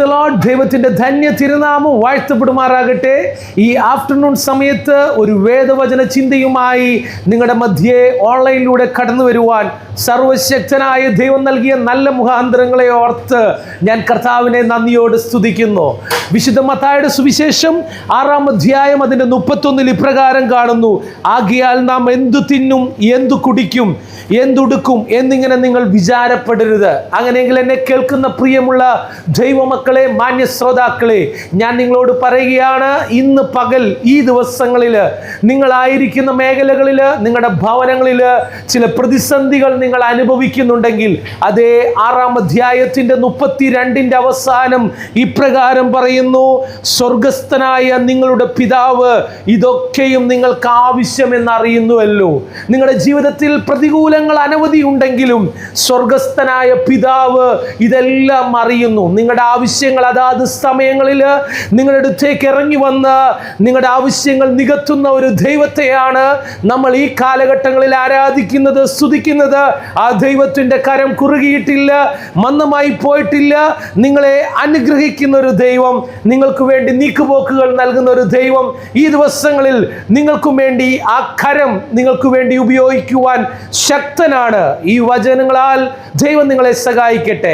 The Lord. ദൈവത്തിന്റെ ധന്യ തിരുനാമം വാഴ്ത്തപ്പെടുമാറാകട്ടെ. ഈ ആഫ്റ്റർനൂൺ സമയത്ത് ഒരു വേദവചന ചിന്തയുമായി നിങ്ങളുടെ മധ്യേ ഓൺലൈനിലൂടെ കടന്നു വരുവാൻ സർവശക്തനായ ദൈവം നൽകിയ നല്ല മുഖാന്തരങ്ങളെ ഓർത്ത് ഞാൻ കർത്താവിനെ നന്ദിയോട് സ്തുതിക്കുന്നു. വിശുദ്ധ മത്തായിയുടെ സുവിശേഷം 6-ാം അധ്യായം അതിൻ്റെ 31 ഇപ്രകാരം കാണുന്നു: ആകയാൽ നാം എന്തു തിന്നും, എന്തു കുടിക്കും, എന്തുടുക്കും എന്നിങ്ങനെ നിങ്ങൾ വിചാരപ്പെടരുത്. അങ്ങനെയെങ്കിൽ എന്നെ കേൾക്കുന്ന പ്രിയമുള്ള ദൈവമക്കളെ, മാന്യ ശ്രോതാക്കളെ, ഞാൻ നിങ്ങളോട് പറയുകയാണ്, ഇന്ന് പകൽ ഈ ദിവസങ്ങളിൽ നിങ്ങളായിരിക്കുന്ന മേഖലകളിൽ, നിങ്ങളുടെ ഭവനങ്ങളിൽ ചില പ്രതിസന്ധികൾ നിങ്ങൾ അനുഭവിക്കുന്നുണ്ടെങ്കിൽ അതേ 6-ാം അധ്യായത്തിൻ്റെ 32 അവസാനം ഇപ്രകാരം പറയുന്നു: സ്വർഗസ്ഥനായ നിങ്ങളുടെ പിതാവ് ഇതൊക്കെയും നിങ്ങൾക്ക് ആവശ്യമെന്നറിയുന്നുവല്ലോ. നിങ്ങളുടെ ജീവിതത്തിൽ പ്രതികൂലങ്ങൾ അനവധി ഉണ്ടെങ്കിലും സ്വർഗസ്ഥനായ പിതാവ് ഇതെല്ലാം അറിയുന്നു. നിങ്ങളുടെ ആവശ്യങ്ങൾ അതാത് സമയങ്ങളിൽ നിങ്ങളുടെ അടുത്തേക്ക് ഇറങ്ങി വന്ന് നിങ്ങളുടെ ആവശ്യങ്ങൾ നികത്തുന്ന ഒരു ദൈവത്തെയാണ് നമ്മൾ ഈ കാലഘട്ടങ്ങളിൽ ആരാധിക്കുന്നത്, സ്തുതിക്കുന്നത്. ആ ദൈവത്തിൻ്റെ കരം കുറുകിയിട്ടില്ല, മന്ദമായി പോയിട്ടില്ല. നിങ്ങളെ അനുഗ്രഹിക്കുന്ന ഒരു ദൈവം, നിങ്ങൾക്ക് വേണ്ടി നീക്കുപോക്കുകൾ നൽകുന്ന ഒരു ദൈവം ഈ ദിവസങ്ങളിൽ നിങ്ങൾക്കും വേണ്ടി ആ കരം നിങ്ങൾക്ക് വേണ്ടി ഉപയോഗിക്കുവാൻ ശക്തനാണ്. ഈ വചനങ്ങളാൽ ദൈവം നിങ്ങളെ സഹായിക്കട്ടെ.